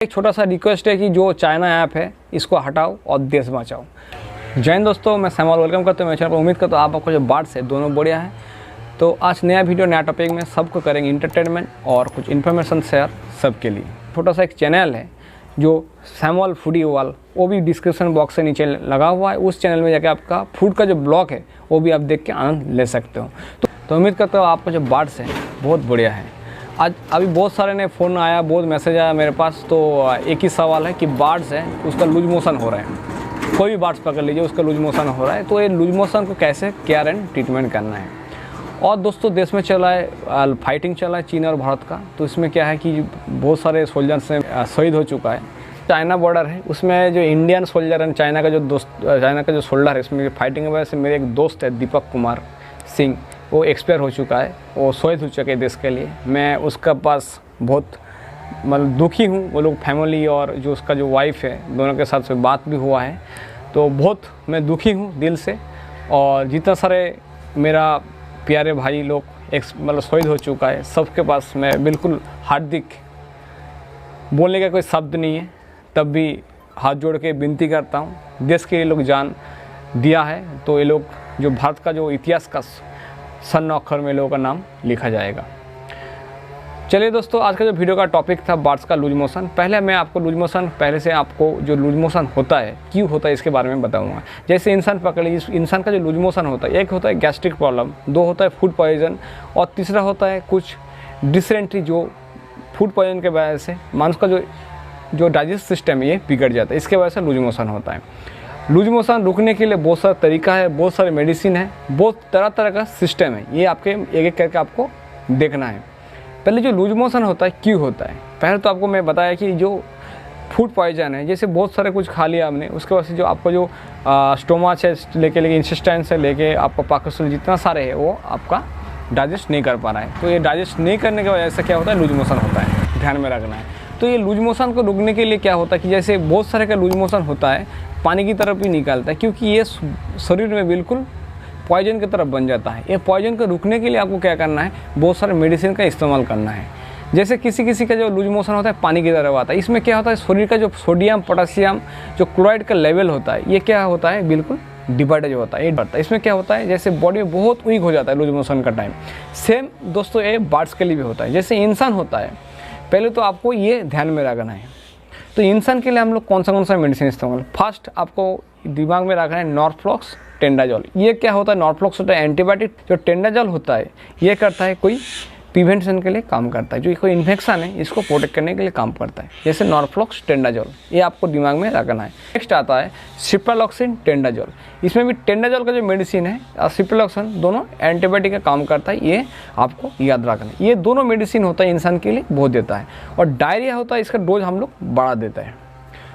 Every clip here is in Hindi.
एक छोटा सा रिक्वेस्ट है कि जो चाइना ऐप है इसको हटाओ और देश बचाओ। जय हिंद दोस्तों, मैं सैमुअल वेलकम करता हूँ मेरे चैनल पर। उम्मीद करता हूँ आपको जो बार्ड्स है दोनों बढ़िया है। तो आज नया वीडियो नया टॉपिक में सबको करेंगे इंटरटेनमेंट और कुछ इन्फॉर्मेशन शेयर सबके लिए। छोटा सा एक चैनल है जो सैमुअल फूडी वाल, वो भी डिस्क्रिप्शन बॉक्स से नीचे लगा हुआ है। उस चैनल में जाकर आपका फूड का जो ब्लॉग है वो भी आप देख के आनंद ले सकते हो। तो उम्मीद करता हूँ आपका जो बार्ड्स है बहुत बढ़िया है। आज अभी बहुत सारे ने फ़ोन आया, बहुत मैसेज आया मेरे पास। तो एक ही सवाल है कि बार्ड्स है उसका लूज मोशन हो रहा है। कोई भी बार्ड्स पकड़ लीजिए उसका लूज मोशन हो रहा है, तो ये लूज मोशन को कैसे केयर एंड ट्रीटमेंट करना है। और दोस्तों देश में चला है फाइटिंग चला है चीन और भारत का। तो इसमें क्या है कि बहुत सारे सोल्जर्स ने शहीद हो चुका है। चाइना बॉर्डर है, उसमें जो इंडियन सोल्जर है, चाइना का जो सोल्जर है, इसमें फाइटिंग की वजह से मेरे एक दोस्त है दीपक कुमार सिंह, वो एक्सपायर हो चुका है, वो शहीद हो चुके हैं देश के लिए। मैं उसका पास बहुत मतलब दुखी हूँ। वो लोग फैमिली और जो उसका जो वाइफ है दोनों के साथ में बात भी हुआ है, तो बहुत मैं दुखी हूँ दिल से। और जितना सारे मेरा प्यारे भाई लोग मतलब शहीद हो चुका है, सबके पास मैं बिल्कुल हार्दिक बोलने का कोई शब्द नहीं है, तब भी हाथ जोड़ के विनती करता हूँ। देश के लिए लोग जान दिया है, तो ये लोग जो भारत का जो इतिहास का सन अक्षर में लोगों का नाम लिखा जाएगा। चलिए दोस्तों, आज का जो वीडियो का टॉपिक था बार्ड्स का लूज मोशन। पहले मैं आपको लूज मोशन पहले से आपको जो लूज मोशन होता है क्यों होता है इसके बारे में बताऊंगा। जैसे इंसान पकड़ लीजिए, इंसान का जो लूज मोशन होता है, एक होता है गैस्ट्रिक प्रॉब्लम, दो होता है फूड पॉइजन, और तीसरा होता है कुछ डिसेंट्री। जो फूड पॉइजन के वजह से मानस का जो डाइजेस्ट सिस्टम है ये बिगड़ जाता है, इसके वजह से लूज मोशन होता है। लूज मोशन रुकने के लिए बहुत सारा तरीका है, बहुत सारे मेडिसिन है, बहुत तरह तरह का सिस्टम है। ये आपके एक एक करके आपको देखना है। पहले जो लूज मोशन होता है क्यों होता है, पहले तो आपको मैं बताया कि जो फूड पॉइजन है, जैसे बहुत सारे कुछ खा लिया आपने, उसके वजह से जो आपको जो स्टोमच है लेके इंटेस्टाइन से लेके आपका पाकस्थली जितना सारे है वो आपका डाइजेस्ट नहीं कर पा रहा है। तो ये डाइजेस्ट नहीं करने की वजह से क्या होता है, लूज मोशन होता है। ध्यान में रखना है। तो ये लूज मोशन को रुकने के लिए क्या होता है कि जैसे बहुत सारे का लूज मोशन होता है, पानी की तरफ भी निकलता है, क्योंकि ये शरीर में बिल्कुल पॉइजन की तरफ बन जाता है। ये पॉइजन को रुकने के लिए आपको क्या करना है, बहुत सारे मेडिसिन का इस्तेमाल करना है। जैसे किसी का जो लूज मोशन होता है पानी की तरफ आता है, इसमें क्या होता है, शरीर का जो सोडियम पोटासियम जो क्लोराइड का लेवल होता है ये क्या होता है, बिल्कुल डिवाइडेज होता है, ये बढ़ता है। इसमें क्या होता है, जैसे बॉडी में बहुत वीक हो जाता है लूज मोशन का टाइम। सेम दोस्तों ये बार्ड्स के लिए भी होता है। जैसे इंसान होता है, पहले तो आपको ये ध्यान में रखना है। तो इंसान के लिए हम लोग कौन सा मेडिसिन इस्तेमाल, फर्स्ट आपको दिमाग में रखना है नॉर्फ्लॉक्स टेंडाजोल। ये क्या होता है, नॉर्फ्लॉक्स होता है एंटीबायोटिक। जो टेंडाजोल होता है ये करता है कोई प्रिवेंशन के लिए काम करता है, जो कोई इन्फेक्शन है इसको प्रोटेक्ट करने के लिए काम करता है। जैसे नॉर्फ्लॉक्स टेंडाजोल, ये आपको दिमाग में रखना है। नेक्स्ट आता है सिप्रालॉक्सिन टेंडाजोल। इसमें भी टेंडाजोल का जो मेडिसिन है और सिप्रालॉक्सिन दोनों एंटीबायोटिक का काम करता है, ये आपको याद रखना है। ये दोनों मेडिसिन होता है इंसान के लिए बहुत देता है। और डायरिया होता है, इसका डोज हम लोग बढ़ा देता है।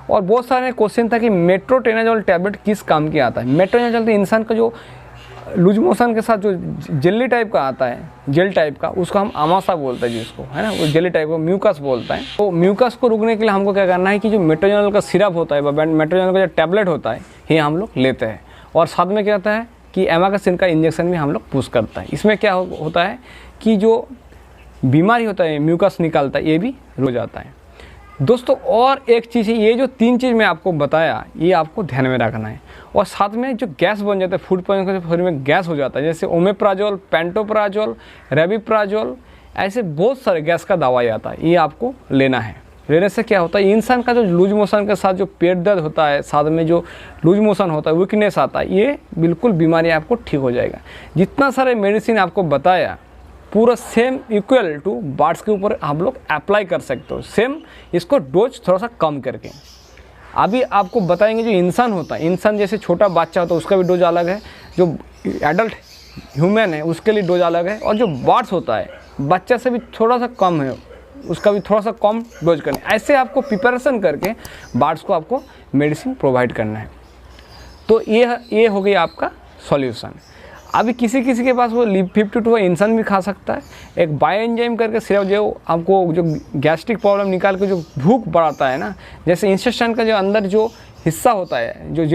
और बहुत सारे क्वेश्चन था कि मेट्रोटेनाजोल टैबलेट किस काम की आता है। मेट्रोटेनाजोल तो इंसान का जो लूज मोशन के साथ जो जेली टाइप का आता है, जेल टाइप का, उसको हम आमाशा बोलते हैं जिसको, है ना, वो जेली टाइप को म्यूकस बोलता है। तो म्यूकस को रुकने के लिए हमको क्या करना है कि जो मेट्रोटेनाजोल का सिरप होता है, मेट्रोटेनाजोल का जो टैबलेट होता है ये हम लोग लेते हैं। और साथ में क्या होता है कि एमाक्सिसिलिन का इंजेक्शन भी हम लोग पुश करता है। इसमें क्या होता है कि जो बीमारी होता है म्यूकस निकालता है ये भी रुक जाता है दोस्तों। और एक चीज़ है, ये जो तीन चीज़ मैं आपको बताया ये आपको ध्यान में रखना है। और साथ में जो गैस बन जाता है फूड पॉइजन के शरीर में गैस हो जाता है, जैसे ओमेप्राजोल, पेंटोप्राजोल, रेबिप्राजोल, ऐसे बहुत सारे गैस का दवाई आता है, ये आपको लेना है। लेने से क्या होता है, इंसान का जो लूज मोशन के साथ जो पेट दर्द होता है, साथ में जो लूज मोशन होता है, वीकनेस आता है, ये बिल्कुल बीमारी आपको ठीक हो जाएगा। जितना सारे मेडिसिन आपको बताया पूरा सेम इक्वल टू बार्ड्स के ऊपर हम लोग अप्लाई कर सकते हो, सेम इसको डोज थोड़ा सा कम करके। अभी आपको बताएंगे जो इंसान होता है, इंसान जैसे छोटा बच्चा होता है उसका भी डोज अलग है, जो एडल्ट ह्यूमन है उसके लिए डोज अलग है, और जो बार्ड्स होता है बच्चा से भी थोड़ा सा कम है, उसका भी थोड़ा सा कम डोज करना है। ऐसे आपको प्रिपरेशन करके बार्ड्स को आपको मेडिसिन प्रोवाइड करना है। तो ये हो गई आपका सॉल्यूशन। अभी किसी के पास वो 52 इंसान भी खा सकता है। एक बायोएंजाइम करके सिर्फ जो आपको जो गैस्ट्रिक प्रॉब्लम निकाल के जो भूख बढ़ाता है ना, जैसे इंटेस्टाइन का जो अंदर जो हिस्सा होता है, जो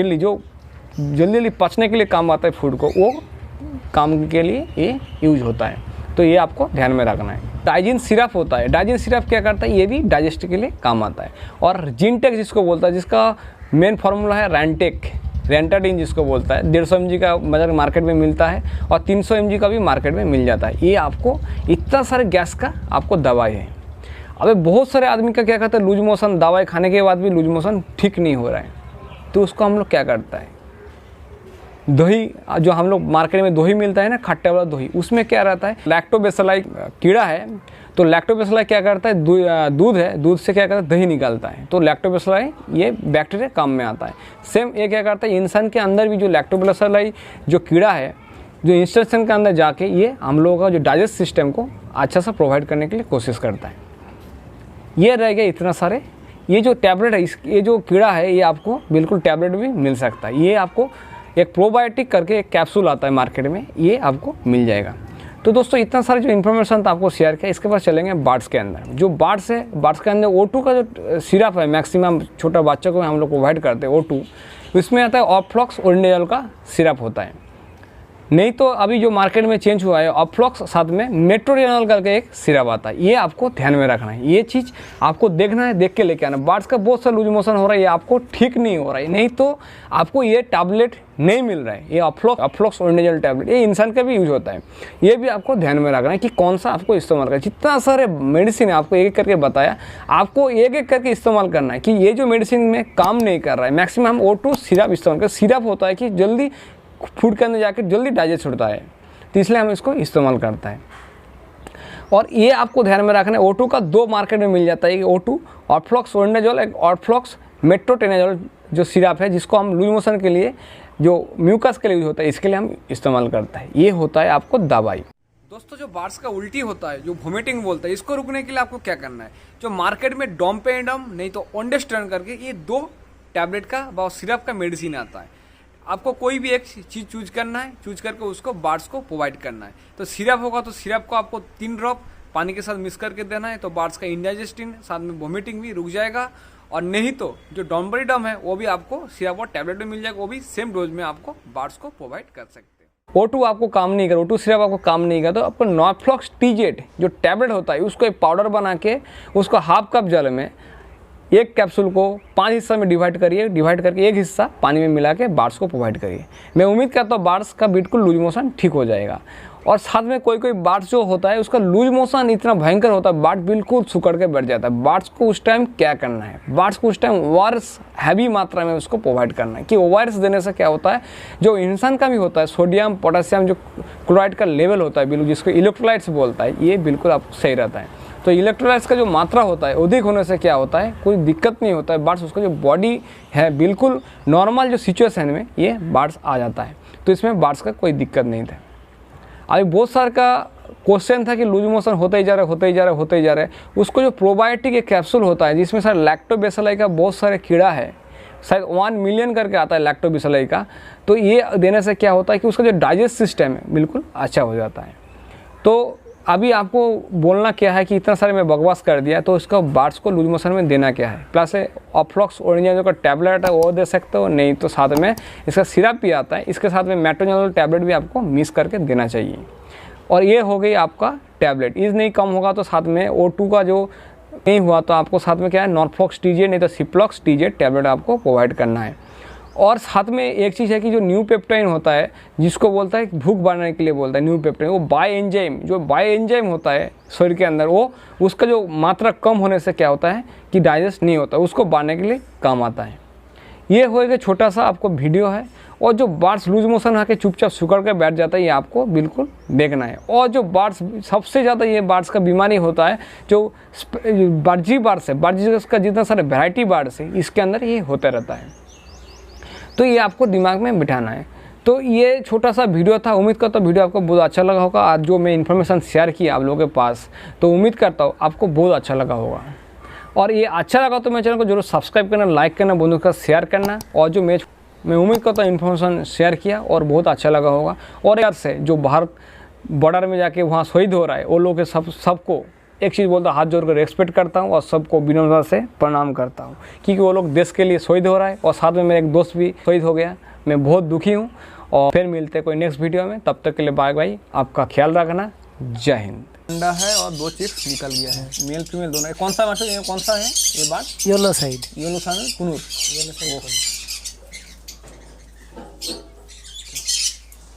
जल्दी पचने के लिए काम आता है फूड को, वो काम के लिए ये यूज होता है। तो ये आपको ध्यान में रखना है। डाइजिन सिरप होता है, डाइजिन सिरप क्या करता है, ये भी डाइजेस्ट के लिए काम आता है। और जिनटेक जिसको बोलता है, जिसका मेन फार्मूला है रेंटेक, रेंटाडिन जिसको बोलता है, 150 mg का मतलब मार्केट में मिलता है और 300 mg का भी मार्केट में मिल जाता है। ये आपको इतना सारे गैस का आपको दवाई है। अबे बहुत सारे आदमी का क्या कहता है, लूज मोशन, दवाई खाने के बाद भी लूज मोशन ठीक नहीं हो रहा है, तो उसको हम लोग क्या करता है, दही, जो हम लोग मार्केट में दही मिलता है ना, खट्टे वाला दही, उसमें क्या रहता है, लैक्टोबैसिलाई कीड़ा है। तो लैक्टोबैसिलाई क्या करता है, दूध है, दूध से क्या करता है, दही निकालता है। तो लैक्टोबैसिलाई ये बैक्टीरिया काम में आता है। सेम ये क्या करता है, इंसान के अंदर भी जो लैक्टोबैसिलाई जो कीड़ा है, जो इंस्टेंशन के अंदर जाके ये हम लोगों का जो डाइजेस्ट सिस्टम को अच्छा सा प्रोवाइड करने के लिए कोशिश करता है। ये रह गए इतना सारे। ये जो टैबलेट है, ये जो कीड़ा है, ये आपको बिल्कुल टैबलेट भी मिल सकता है। ये आपको एक प्रोबायोटिक करके एक कैप्सूल आता है मार्केट में, ये आपको मिल जाएगा। तो दोस्तों इतना सारा जो इन्फॉर्मेशन था आपको शेयर किया। इसके बाद चलेंगे बार्ड्स के अंदर। जो बार्ड्स है, बार्ड्स के अंदर O2 का जो सिरप है, मैक्सिमम छोटा बच्चों को हम लोग प्रोवाइड करते हैं O2, इसमें आता है ऑफ्लॉक्स ओरिजिनल का सिरप होता है। नहीं तो अभी जो मार्केट में चेंज हुआ है, ऑफ्लॉक्स साथ में मेट्रोरिनल करके एक सिरप आता है। ये आपको ध्यान में रखना है, ये चीज़ आपको देखना है, देख के लेके आना। बार्ड्स का बहुत सा लूज मोशन हो रहा है, ये आपको ठीक नहीं हो रहा है, नहीं तो आपको ये टैबलेट नहीं मिल रहा है। ये ऑफ्लॉक्स ओरिजिनल टैबलेट, ये इंसान का भी यूज होता है। ये भी आपको ध्यान में रखना है कि कौन सा आपको इस्तेमाल करना है। जितना सारे मेडिसिन है आपको एक एक करके बताया, आपको एक एक करके इस्तेमाल करना है कि ये जो मेडिसिन में काम नहीं कर रहा है, मैक्सिमम हम O2 सिरप इस्तेमाल करें। सिरप होता है कि जल्दी फूड के अंदर जाकर जल्दी डाइजेस्ट होता है, तो इसलिए हम इसको इस्तेमाल करता है। और ये आपको ध्यान में रखना है, O2 का 2 मार्केट में मिल जाता है, एक O2 ऑफ्लॉक्स ओरिजिनल, एक ऑफ्लॉक्स मेट्रोटेनाजोल जो सिरप है, जिसको हम लूज मोशन के लिए, जो म्यूकस के लिए यूज होता है, इसके लिए हम इस्तेमाल करते हैं। ये होता है आपको दवाई। दोस्तों जो बार्ड्स का उल्टी होता है, जो वोमिटिंग बोलता है, इसको रुकने के लिए आपको क्या करना है, जो मार्केट में डोम्पेडम नहीं तो ओंडेस्ट्रन करके ये 2 टैबलेट का व सिरप का मेडिसिन आता है। आपको कोई भी एक चीज़ चूज करना है, चूज करके उसको बार्ड्स को प्रोवाइड करना है। तो सिरप होगा तो सिरप को आपको 3 ड्रॉप पानी के साथ मिक्स करके देना है, तो बार्ड्स का इंडाइजेस्टिन साथ में वोमिटिंग भी रुक जाएगा। और नहीं तो जो डॉम्बरीडम है वो भी आपको सिरप और टैबलेट में मिल जाएगा, वो भी सेम डोज में आपको बार्ड्स को प्रोवाइड कर सकते हैं। O2 आपको काम नहीं कर, O2 सिरप आपको काम नहीं कर, तो आपको नॉफ्लॉक्स टीजेट जो टैबलेट होता है, उसको एक पाउडर बना के उसको हाफ कप जल में, एक कैप्सूल को 5 हिस्सा में डिवाइड करिए, डिवाइड करके एक हिस्सा पानी में मिला के बार्ड्स को प्रोवाइड करिए। मैं उम्मीद करता हूँ बार्ड्स का बिल्कुल लूज मोशन ठीक हो जाएगा। और साथ में कोई बार्ड्स जो होता है, उसका लूज मोशन इतना भयंकर होता है, बार्ड बिल्कुल सुकड़ के बैठ जाता है। बार्ड्स को उस टाइम क्या करना है, बार्ड्स को उस टाइम ORS हैवी मात्रा में उसको प्रोवाइड करना है। कि ORS देने से क्या होता है, जो इंसान का भी होता है, सोडियम पोटेशियम जो क्लोराइड का लेवल होता है, बिल्कुल जिसको इलेक्ट्रोलाइट्स बोलता है, ये बिल्कुल आपको सही रहता है। तो इलेक्ट्रोलाइट्स का जो मात्रा होता है अधिक होने से क्या होता है, कोई दिक्कत नहीं होता है। बार्ड्स उसका जो बॉडी है बिल्कुल नॉर्मल जो सिचुएशन में ये बार्ड्स आ जाता है, तो इसमें बार्ड्स का कोई दिक्कत नहीं था। अभी बहुत सारे का क्वेश्चन था कि लूज मोशन होते ही जा रहा है। उसको जो प्रोबायोटिक एक कैप्सूल होता है, जिसमें सर लैक्टोबैसिलाई का बहुत सारे कीड़ा है, शायद 1 मिलियन करके आता है लैक्टोबैसिलाई का, तो ये देने से क्या होता है कि उसका जो डाइजेस्ट सिस्टम है बिल्कुल अच्छा हो जाता है। तो अभी आपको बोलना क्या है कि इतना सारे मैं बकवास कर दिया, तो इसका बार्ड्स को लूज मोशन में देना क्या है, प्लस ऑफ्लॉक्स ओरिजिनल का टैबलेट है वो दे सकते हो, नहीं तो साथ में इसका सिरप भी आता है, इसके साथ में मेट्रोनिनोल टैबलेट भी आपको मिक्स करके देना चाहिए। और ये हो गई आपका टैबलेट। इस नहीं कम होगा तो साथ में O2 का जो नहीं हुआ तो आपको साथ में क्या है, नॉर्फ्लॉक्स टीजेट नहीं तो सिप्लॉक्स टीजेट टैबलेट आपको प्रोवाइड करना है। और साथ में एक चीज़ है कि जो न्यू पेप्टाइन होता है, जिसको बोलता है भूख बढ़ाने के लिए बोलता है न्यू पेप्टाइन, वो बाय एंजाइम होता है शरीर के अंदर, वो उसका जो मात्रा कम होने से क्या होता है कि डाइजेस्ट नहीं होता, उसको बढ़ाने के लिए काम आता है। ये होएगा छोटा सा आपको वीडियो है। और जो बार्ड्स लूज मोशन आके चुपचाप सुकड़ के बैठ जाता है, ये आपको बिल्कुल देखना है। और जो बार्ड्स सबसे ज़्यादा ये बार्ड्स का बीमारी होता है, जो बार्जी बार्ड्स है, बार्जी का जितना सारे वैरायटी बार्ड्स है, इसके अंदर ये होता रहता है। तो ये आपको दिमाग में बिठाना है। तो ये छोटा सा वीडियो था, उम्मीद करता हूँ वीडियो आपको बहुत अच्छा लगा होगा। आज जो मैं इन्फॉर्मेशन शेयर किया आप लोगों के पास, तो उम्मीद करता हूँ आपको बहुत अच्छा लगा होगा। और ये अच्छा लगा तो मेरे चैनल को जरूर सब्सक्राइब करना, लाइक करना, बंधुओं का शेयर करना। और जो मैं उम्मीद करता हूँ इन्फॉर्मेशन शेयर किया और बहुत अच्छा लगा होगा। और यार से जो भारत बॉर्डर में जाके वहाँ शहीद हो रहा है, वो लोग के सबको एक चीज़ बोलता, हाथ जोड़कर रेस्पेक्ट करता हूँ और सबको विनम्रता से प्रणाम करता हूँ, क्योंकि वो लोग देश के लिए शहीद हो रहा है। और साथ में मेरा एक दोस्त भी शहीद हो गया, मैं बहुत दुखी हूँ। और फिर मिलते कोई नेक्स्ट वीडियो में, तब तक के लिए बाय बाय। आपका ख्याल रखना, जय हिंद। अंडा है और 2 चिक्स निकल गया है, मेल फीमेल दोनों। कौन सा मास्टर, ये कौन सा है ये बात? Yellow side Coonoor.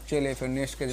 चलिए फिर नेक्स्ट के